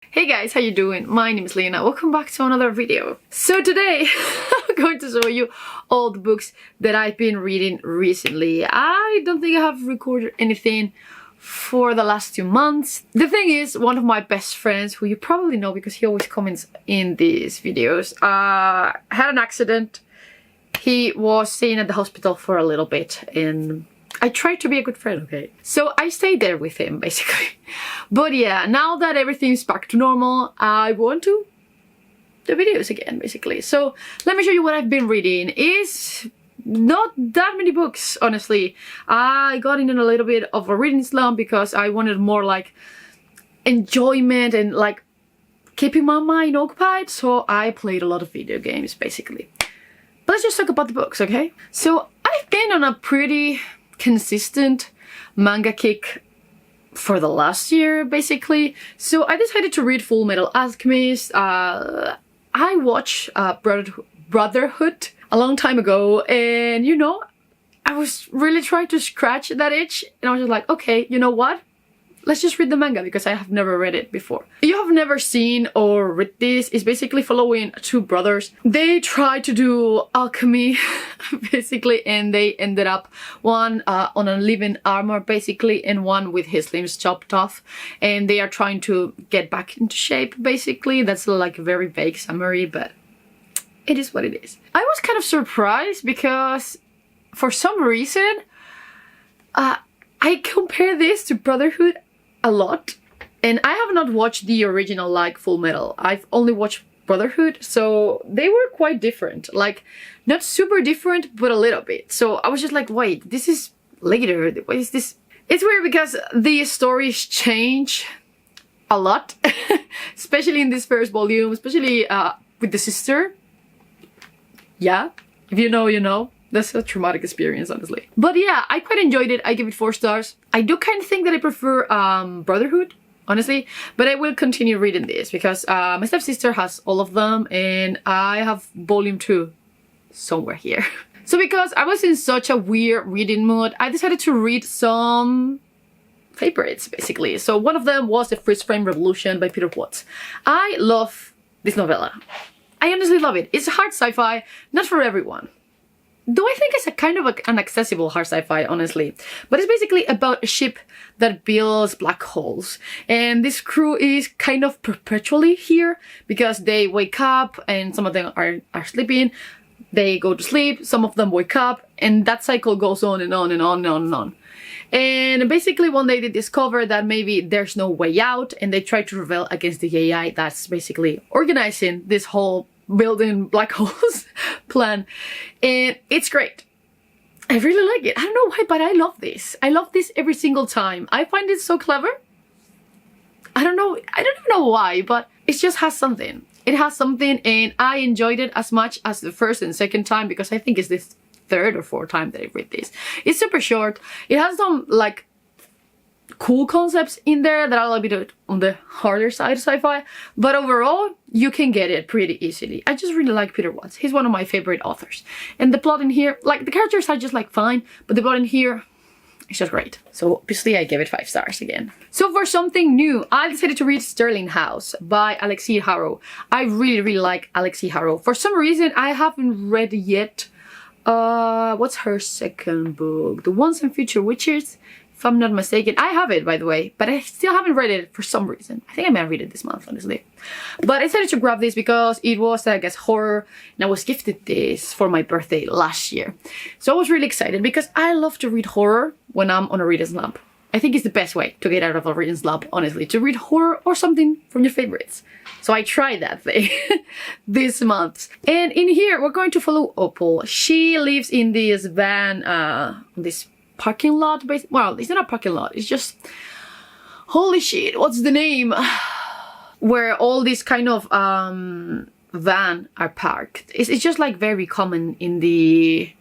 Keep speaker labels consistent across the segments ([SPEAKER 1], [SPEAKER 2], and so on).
[SPEAKER 1] Hey guys, how you doing? My name is Lena. Welcome back to another video. So today I'm going to show you all the books that I've been reading recently. I don't think I have recorded anything for the last 2 months. The thing is, one of my best friends, who you probably know because he always comments in these videos, had an accident. He was staying at the hospital for a little bit and I tried to be a good friend, okay? So I stayed there with him, basically. But yeah, now that everything's back to normal, I want to do videos again, basically. So let me show you what I've been reading. It's not that many books, honestly. I got in a little bit of a reading slump because I wanted more like enjoyment and like keeping my mind occupied. So I played a lot of video games, basically. But let's just talk about the books, okay? So I've been on a pretty consistent manga kick for the last year, basically. So I decided to read Fullmetal Alchemist. I watched Brotherhood a long time ago, and you know, I was really trying to scratch that itch, and I was just like, okay, you know what? Let's just read the manga because I have never read it before. If you have never seen or read this, it's basically following two brothers. They tried to do alchemy, basically, and they ended up one on a living armor, basically, and one with his limbs chopped off. And they are trying to get back into shape, basically. That's like a very vague summary, but it is what it is. I was kind of surprised because for some reason, I compare this to Brotherhood a lot, and I have not watched the original like Fullmetal. I've only watched Brotherhood, so they were quite different. Like, not super different, but a little bit. So I was just like, wait, this is later. What is this? It's weird because the stories change a lot, especially in this first volume, especially with the sister. Yeah, if you know, you know. That's a traumatic experience, honestly. But yeah, I quite enjoyed it. I give it 4 stars. I do kind of think that I prefer Brotherhood, honestly. But I will continue reading this because my stepsister has all of them and I have volume 2 somewhere here. So because I was in such a weird reading mood, I decided to read some favorites, basically. So one of them was Teh Freeze-Frame Revolution by Peter Watts. I love this novella. I honestly love it. It's hard sci-fi, not for everyone. Though I think it's a kind of an accessible hard sci-fi, honestly. But it's basically about a ship that builds black holes. And this crew is kind of perpetually here because they wake up and some of them are sleeping. They go to sleep, some of them wake up, and that cycle goes on and on and on and on and on. And basically one day they discover that maybe there's no way out and they try to rebel against the AI that's basically organizing this whole building black holes plan, and it's great. I really like it. I don't know why, but I love this. I love this every single time. I find it so clever. I don't know. I don't even know why, but it just has something. It has something, and I enjoyed it as much as the first and second time because I think it's the 3rd or 4th time that I read this. It's super short. It has some like cool concepts in there that are a little bit on the harder side of sci-fi, but overall you can get it pretty easily. I just really like Peter Watts. He's one of my favorite authors, and the plot in here, like the characters are just like fine, but the plot in here is just great. So obviously I gave it 5 stars again. So for something new, I decided to read Starling House by Alexei Harrow. I really like Alexei Harrow. For some reason I haven't read yet what's her second book, The Once and Future Witches, if I'm not mistaken. I have it, by the way, but I still haven't read it for some reason. I think I might read it this month, honestly. But I decided to grab this because it was, I guess, horror, and I was gifted this for my birthday last year. So I was really excited because I love to read horror when I'm on a reading slump. I think it's the best way to get out of a reading slump, honestly, to read horror or something from your favorites. So I tried that thing this month. And in here, we're going to follow Opal. She lives in this van, this parking lot, well, it's not a parking lot, it's just, holy shit, what's the name? Where all these kind of van are parked. It's just like very common in the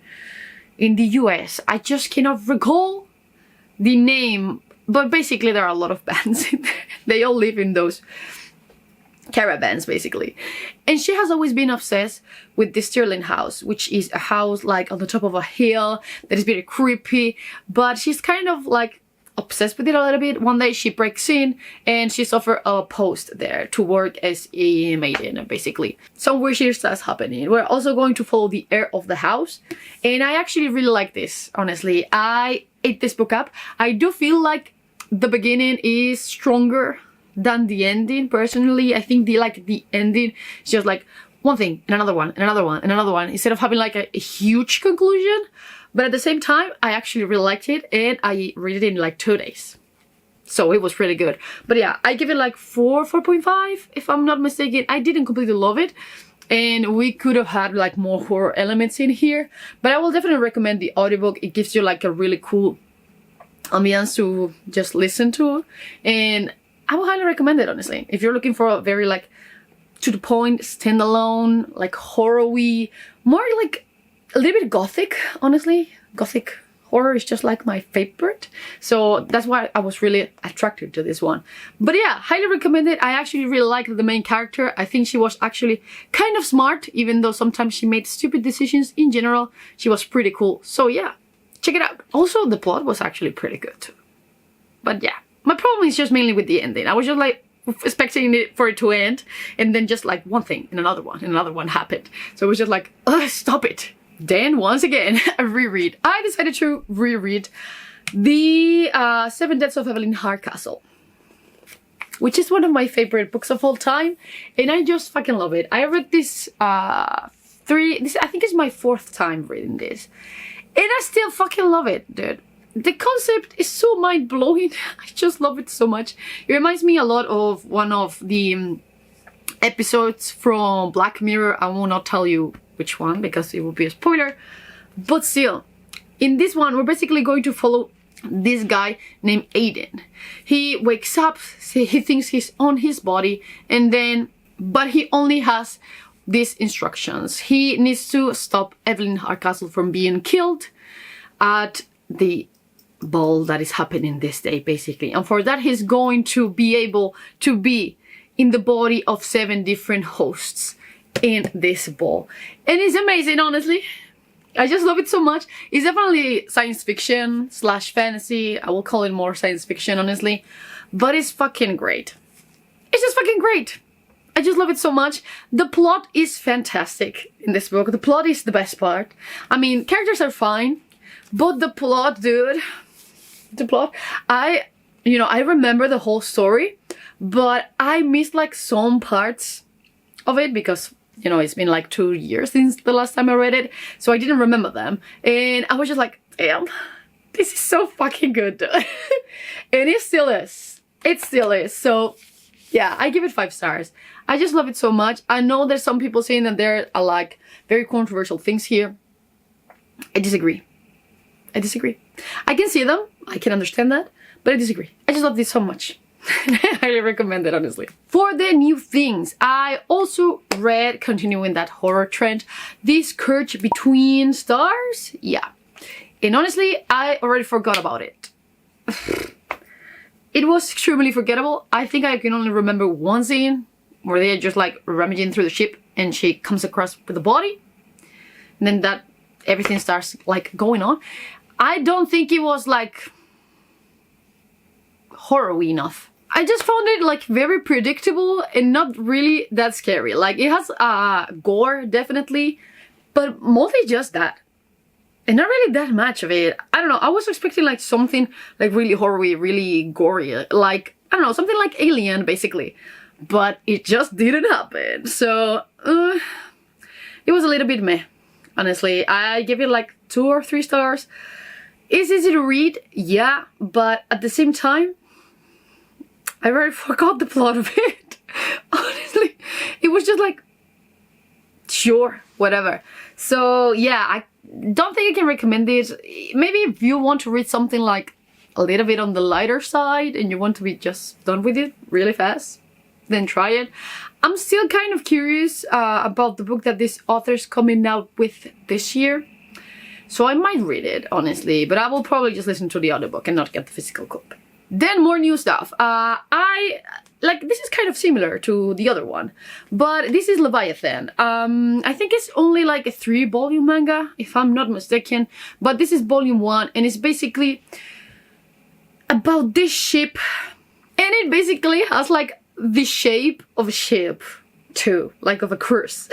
[SPEAKER 1] US. I just cannot recall the name, but basically there are a lot of vans in there. They all live in those caravans, basically. And she has always been obsessed with the Starling House, which is a house like on the top of a hill that is very creepy, but she's kind of like obsessed with it a little bit. One day she breaks in and she's offered a post there to work as a maiden, basically. Some weird shit starts happening. We're also going to follow the heir of the house. And I actually really like this, honestly. I ate this book up. I do feel like the beginning is stronger than the ending, personally. I think the ending is just like one thing and another one and another one and another one, instead of having like a huge conclusion. But at the same time, I actually really liked it, and I read it in like 2 days. So it was really good. But yeah, I give it like 4.5, if I'm not mistaken. I didn't completely love it, and we could have had like more horror elements in here. But I will definitely recommend the audiobook. It gives you like a really cool ambience to just listen to. And I will highly recommend it, honestly. If you're looking for a very like to the point, standalone, like horror-y, more like a little bit gothic, honestly. Gothic horror is just like my favorite. So that's why I was really attracted to this one. But yeah, highly recommend it. I actually really liked the main character. I think she was actually kind of smart, even though sometimes she made stupid decisions. In general, she was pretty cool. So yeah, check it out. Also, the plot was actually pretty good too. But yeah, my problem is just mainly with the ending. I was just like expecting it for it to end, and then just like one thing and another one happened. So it was just like, stop it. Then once again, a reread. I decided to reread the 7 Deaths of Evelyn Hardcastle, which is one of my favorite books of all time, and I just fucking love it. I read this I think it's my 4th time reading this, and I still fucking love it, dude. The concept is so mind-blowing. I just love it so much. It reminds me a lot of one of the episodes from Black Mirror. I will not tell you which one because it will be a spoiler, but still, in this one we're basically going to follow this guy named Aiden. He wakes up, he thinks he's on his body, and then but he only has these instructions. He needs to stop Evelyn Hardcastle from being killed at the ball that is happening this day, basically. And for that, he's going to be able to be in the body of 7 different hosts in this ball. And it's amazing, honestly. I just love it so much. It's definitely science fiction / fantasy. I will call it more science fiction, honestly. But it's fucking great. It's just fucking great. I just love it so much. The plot is fantastic in this book. The plot is the best part. I mean, characters are fine, but the plot, dude, the plot, I remember the whole story, but I missed like some parts of it because, you know, it's been like 2 years since the last time I read it, so I didn't remember them. And I was just like, damn, this is so fucking good. And it still is. It still is. So yeah, I give it 5 stars. I just love it so much. I know there's some people saying that there are like very controversial things here. I disagree. I disagree. I can see them. I can understand that. But I disagree. I just love this so much. I highly recommend it, honestly. For the new things, I also read, continuing that horror trend, the Scourge Between Stars. Yeah. And honestly, I already forgot about it. It was extremely forgettable. I think I can only remember one scene where they're just like rummaging through the ship and she comes across with the body. And then that everything starts like going on. I don't think it was like horror-y enough. I just found it like very predictable and not really that scary. Like it has gore, definitely, but mostly just that. And not really that much of it. I don't know, I was expecting like something like really horror-y, really gory. Like, I don't know, something like Alien, basically. But it just didn't happen. So, it was a little bit meh, honestly. I give it like 2 or 3 stars. It's easy to read, yeah, but at the same time, I already forgot the plot of it. Honestly, it was just like, sure, whatever. So yeah, I don't think I can recommend it. Maybe if you want to read something like a little bit on the lighter side and you want to be just done with it really fast, then try it. I'm still kind of curious about the book that this author's coming out with this year. So I might read it, honestly, but I will probably just listen to the audiobook and not get the physical copy. Then more new stuff. This is kind of similar to the other one, but this is Leviathan. I think it's only like a 3-volume manga, if I'm not mistaken, but this is volume 1, and it's basically about this ship, and it basically has like the shape of a ship too, like of a cruise.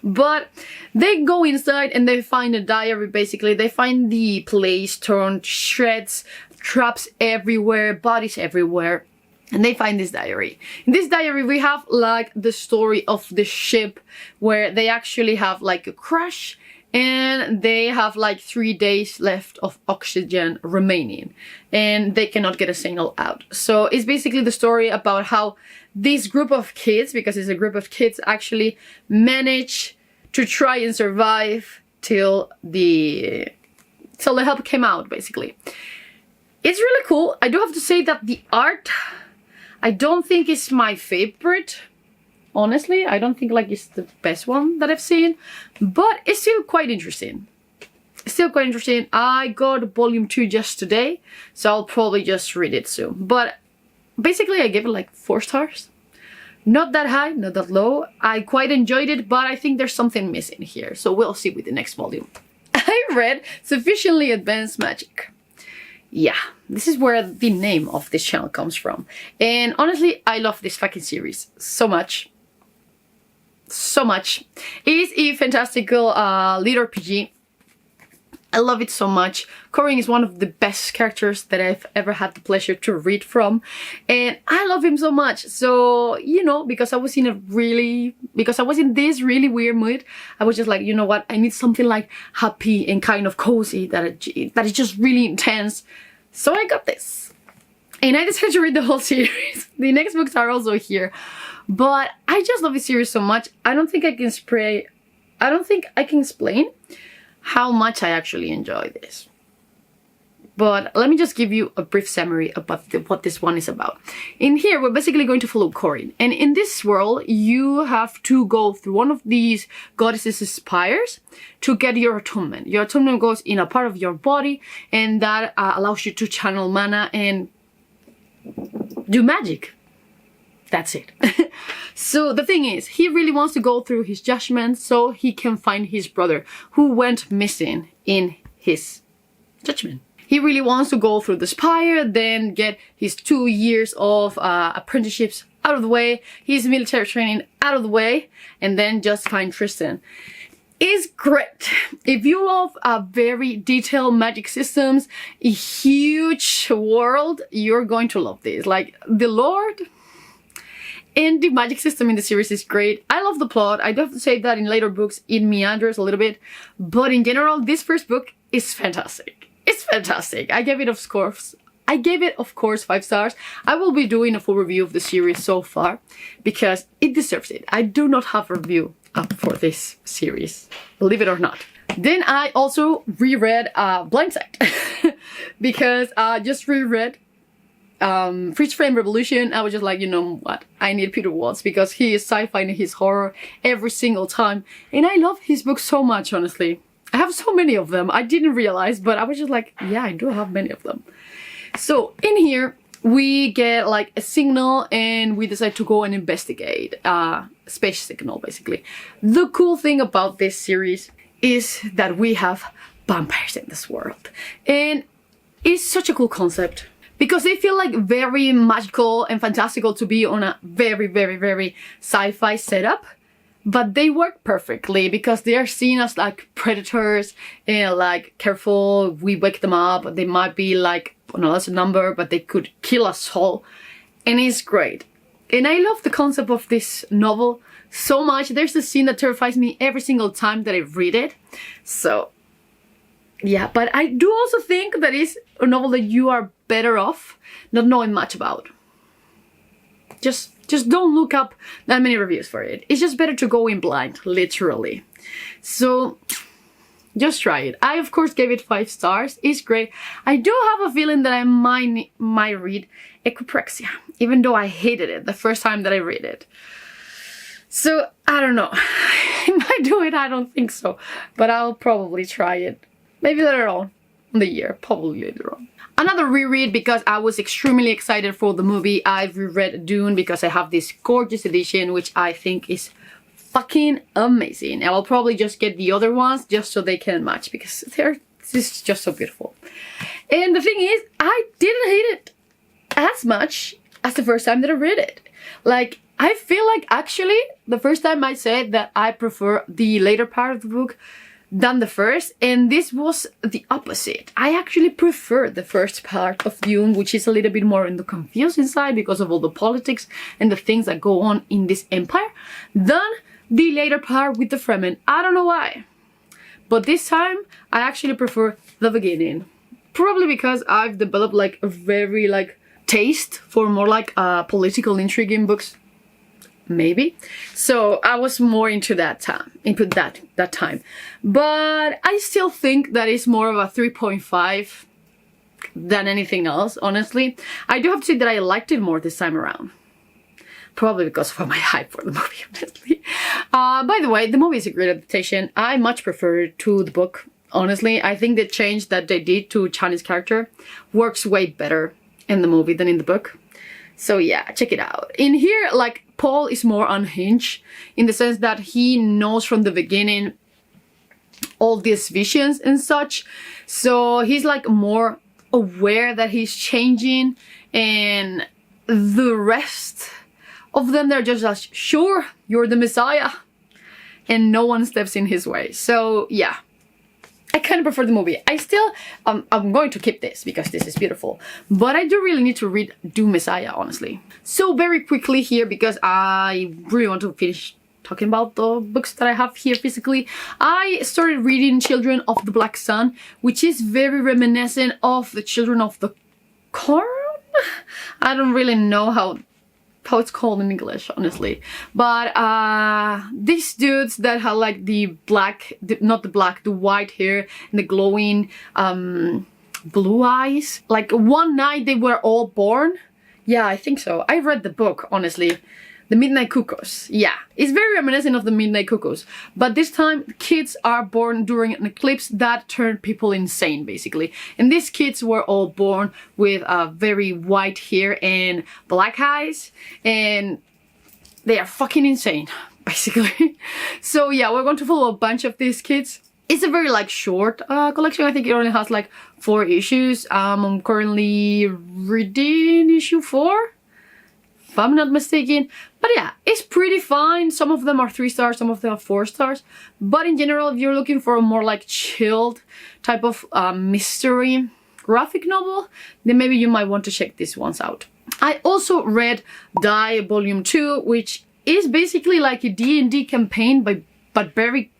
[SPEAKER 1] But they go inside and they find a diary. Basically they find the place torn to shreds, traps everywhere, bodies everywhere, and they find this diary. In this diary we have like the story of the ship, where they actually have like a crash and they have like 3 days left of oxygen remaining and they cannot get a signal out. So it's basically the story about how this group of kids, because it's a group of kids, actually manage to try and survive till the help came out, basically. It's really cool. I do have to say that the art, I don't think is my favorite. Honestly, I don't think like it's the best one that I've seen, but it's still quite interesting. It's still quite interesting. I got volume 2 just today, so I'll probably just read it soon. But basically I gave it like 4 stars. Not that high, not that low. I quite enjoyed it, but I think there's something missing here, so we'll see with the next volume. I read Sufficiently Advanced Magic. Yeah, this is where the name of this channel comes from. And honestly, I love this fucking series so much. So much. It is a fantastical lead RPG. I love it so much. Corin is one of the best characters that I've ever had the pleasure to read from, and I love him so much. So, you know, because I was in this really weird mood, I was just like, you know what, I need something like happy and kind of cozy that is just really intense. So I got this, and I decided to read the whole series. The next books are also here, but I just love this series so much. I don't think I can explain how much I actually enjoy this. But let me just give you a brief summary about what this one is about. In here, we're basically going to follow Corin. And in this world, you have to go through one of these goddesses' spires to get your attunement. Your attunement goes in a part of your body, and that allows you to channel mana and do magic. That's it. So the thing is, he really wants to go through his judgment so he can find his brother who went missing in his judgment. He really wants to go through the spire, then get his 2 years of apprenticeships out of the way, his military training out of the way, and then just find Tristan. It's great. If you love very detailed magic systems, a huge world, you're going to love this. Like, the Lord and the magic system in the series is great. I love the plot. I do have to say that in later books it meanders a little bit, but in general, this first book is fantastic. It's fantastic. I gave it, of course, 5 stars. I will be doing a full review of the series so far because it deserves it. I do not have a review up for this series, believe it or not. Then I also reread Blindsight because I just reread Freeze-Frame Revolution. I was just like, you know what, I need Peter Watts because he is sci-fi and he's horror every single time, and I love his books so much. Honestly, I have so many of them. I didn't realize, but I was just like, yeah, I do have many of them. So in here we get like a signal and we decide to go and investigate space signal. Basically, the cool thing about this series is that we have vampires in this world, and it's such a cool concept because they feel like very magical and fantastical to be on a very, very, very sci-fi setup. But they work perfectly because they are seen as like predators and like, careful, we wake them up. They might be like on a lesser number, but they could kill us all. And it's great. And I love the concept of this novel so much. There's a scene that terrifies me every single time that I read it. So yeah, but I do also think that it's a novel that you are better off not knowing much about. Just don't look up that many reviews for it. It's just better to go in blind, literally. So just try it. I, of course, gave it 5 stars. It's great. I do have a feeling that I might read Equipraxia, even though I hated it the first time that I read it. So, I don't know. I might do it, I don't think so. But I'll probably try it. Maybe later on in the year, probably later on. Another reread because I was extremely excited for the movie. I've reread Dune because I have this gorgeous edition, which I think is fucking amazing. And I'll probably just get the other ones just so they can match because this is just so beautiful. And the thing is, I didn't hate it as much as the first time that I read it. Like, I feel like actually the first time I said that I prefer the later part of the book than the first, and this was the opposite. I actually prefer the first part of Dune, which is a little bit more in the confusing side because of all the politics and the things that go on in this empire, than the later part with the Fremen. I don't know why, but this time I actually prefer the beginning. Probably because I've developed like a very like taste for more like political intrigue in books. Maybe. So I was more into that time, but I still think that it's more of a 3.5 than anything else, honestly. I do have to say that I liked it more this time around, probably because of my hype for the movie, honestly. By the way, the movie is a great adaptation. I much prefer it to the book, honestly. I think the change that they did to Chani's character works way better in the movie than in the book. So yeah, check it out. In here, like, Paul is more unhinged in the sense that he knows from the beginning all these visions and such. So he's like more aware that he's changing, and the rest of them, they're just like, sure, you're the Messiah, and no one steps in his way. So yeah, I kind of prefer the movie. I still, I'm going to keep this because this is beautiful, but I do really need to read Dune Messiah, honestly. So very quickly here, because I really want to finish talking about the books that I have here physically, I started reading Children of the Black Sun, which is very reminiscent of the Children of the Corn? I don't really know how it's called in English, honestly, but these dudes that have like the black, the white hair and the glowing blue eyes, like one night they were all born. Yeah, I think so. I read the book, honestly. The Midnight Cuckoos. Yeah, it's very reminiscent of the Midnight Cuckoos, but this time kids are born during an eclipse that turned people insane, basically. And these kids were all born with very white hair and black eyes, and they are fucking insane, basically. So yeah, we're going to follow a bunch of these kids. It's a very like short collection. I think it only has like 4 issues. I'm currently reading issue 4. If I'm not mistaken. But yeah, it's pretty fine. Some of them are 3 stars, some of them are 4 stars. But in general, if you're looking for a more like chilled type of mystery graphic novel, then maybe you might want to check these ones out. I also read Die Volume 2, which is basically like a D&D campaign, but very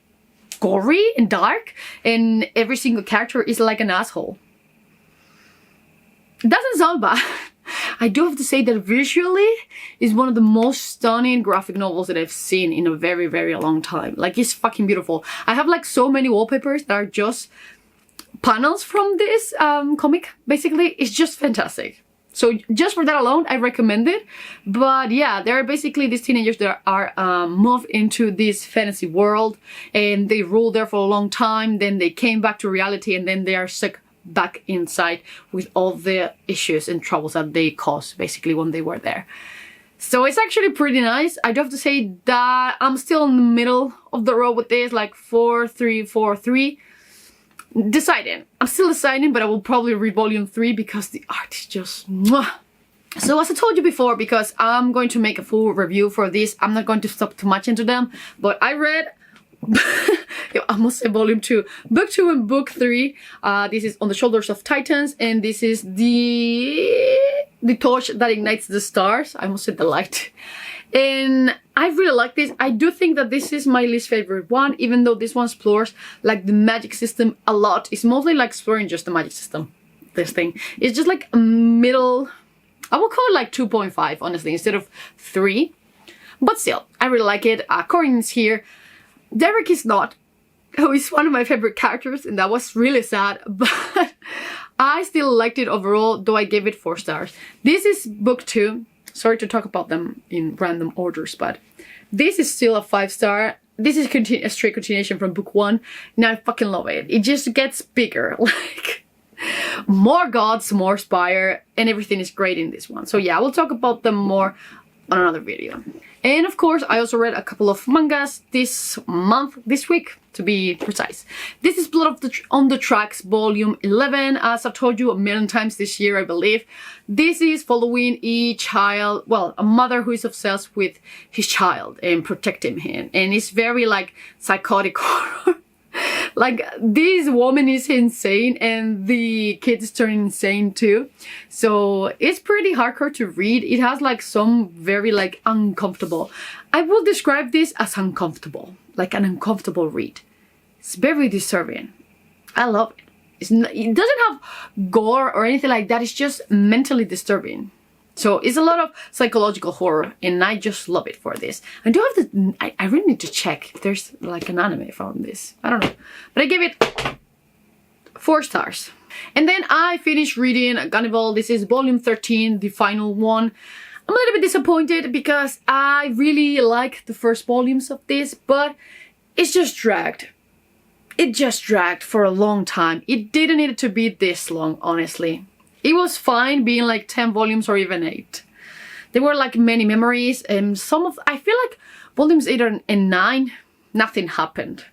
[SPEAKER 1] gory and dark, and every single character is like an asshole. It doesn't sound bad. I do have to say that visually is one of the most stunning graphic novels that I've seen in a very, very long time. Like, it's fucking beautiful. I have like so many wallpapers that are just panels from this comic. Basically, it's just fantastic. So just for that alone, I recommend it. But yeah, they're basically these teenagers that are moved into this fantasy world, and they ruled there for a long time. Then they came back to reality, and then they are stuck back inside with all the issues and troubles that they caused basically when they were there. So it's actually pretty nice. I do have to say that I'm still in the middle of the road with this, like 4-3-4-3. Deciding. I'm still deciding, but I will probably read volume 3 because the art is just mwah. So as I told you before, because I'm going to make a full review for this, I'm not going to stop too much into them, but I read I must say volume 2, book 2 and book 3. This is On the Shoulders of Titans, and this is the torch that ignites the stars. I must say the light. And I really like this. I do think that this is my least favorite one, even though this one explores like the magic system a lot. It's mostly like exploring just the magic system. This thing. It's just like a middle, I would call it like 2.5, honestly, instead of 3. But still, I really like it. Corin is here. Derek is not, who is one of my favorite characters, and that was really sad, but I still liked it overall, though I gave it 4 stars. This is book 2. Sorry to talk about them in random orders, but this is still a 5 star. This is a straight continuation from book 1, and I fucking love it. It just gets bigger, like more gods, more spire, and everything is great in this one. So yeah, we'll talk about them more on another video. And of course, I also read a couple of mangas this month, this week to be precise. This is Blood on the Tracks volume 11, as I've told you a million times this year, I believe. This is following a child, well, a mother who is obsessed with his child and protecting him. And it's very like psychotic horror. Like, this woman is insane and the kid is turning insane too. So it's pretty hardcore to read. It has like some very like uncomfortable. I will describe this as uncomfortable, like an uncomfortable read. It's very disturbing. I love it. It doesn't have gore or anything like that. It's just mentally disturbing. So it's a lot of psychological horror and I just love it for this. I do have to, I really need to check if there's like an anime from this. I don't know. But I gave it 4 stars. And then I finished reading Gannibal. This is volume 13, the final one. I'm a little bit disappointed because I really like the first volumes of this, but it's just dragged. It just dragged for a long time. It didn't need to be this long, honestly. It was fine being like 10 volumes or even 8. There were like many memories and I feel like volumes 8 and 9, nothing happened.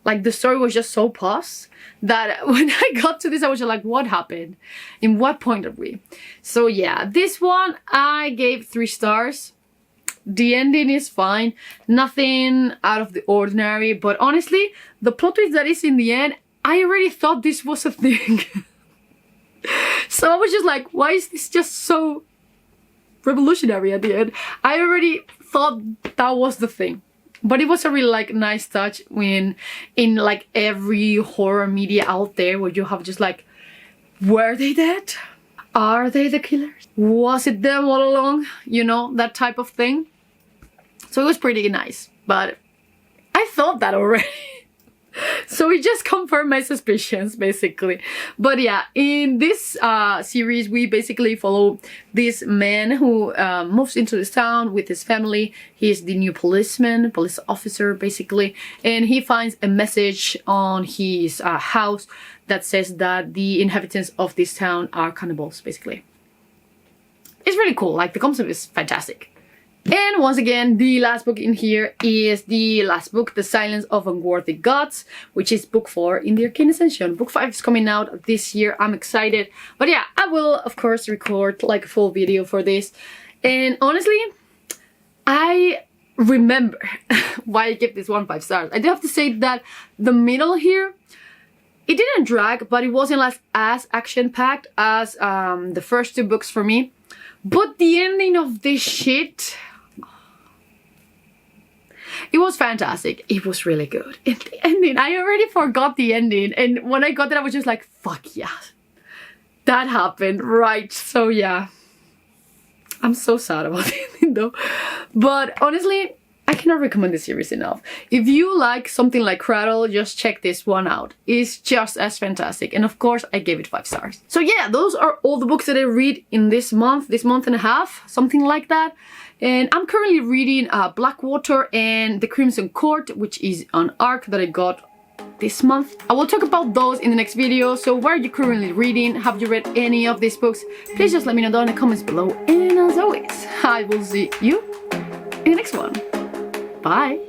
[SPEAKER 1] Like the story was just so paused that when I got to this, I was just like, what happened? In what point are we? So yeah, this one I gave 3 stars. The ending is fine, nothing out of the ordinary, but honestly, the plot twist that is in the end, I already thought this was a thing. So I was just like, why is this just so revolutionary at the end? I already thought that was the thing. But it was a really like nice touch when in like every horror media out there where you have just like, were they dead? Are they the killers? Was it them all along? You know, that type of thing. So it was pretty nice, but I thought that already. So it just confirmed my suspicions, basically. But yeah, in this series, we basically follow this man who moves into this town with his family. He is the new police officer, basically. And he finds a message on his house that says that the inhabitants of this town are cannibals, basically. It's really cool. Like, the concept is fantastic. And once again, the last book in here is the last book, The Silence of Unworthy Gods, which is book 4 in the Arcane Ascension. Book 5 is coming out this year. I'm excited. But yeah, I will, of course, record like a full video for this. And honestly, I remember why I give this one 5 stars. I do have to say that the middle here, it didn't drag, but it wasn't as action-packed as the first 2 books for me. But the ending of this shit, it was fantastic. It was really good. And the ending, I already forgot the ending. And when I got it, I was just like, fuck yeah. That happened, right? So yeah. I'm so sad about the ending though. But honestly, I cannot recommend this series enough. If you like something like Cradle, just check this one out. It's just as fantastic. And of course, I gave it 5 stars. So yeah, those are all the books that I read in this month and a half, something like that. And I'm currently reading Blackwater and The Crimson Court, which is an arc that I got this month. I will talk about those in the next video. So what are you currently reading? Have you read any of these books? Please just let me know down in the comments below. And as always, I will see you in the next one. Bye.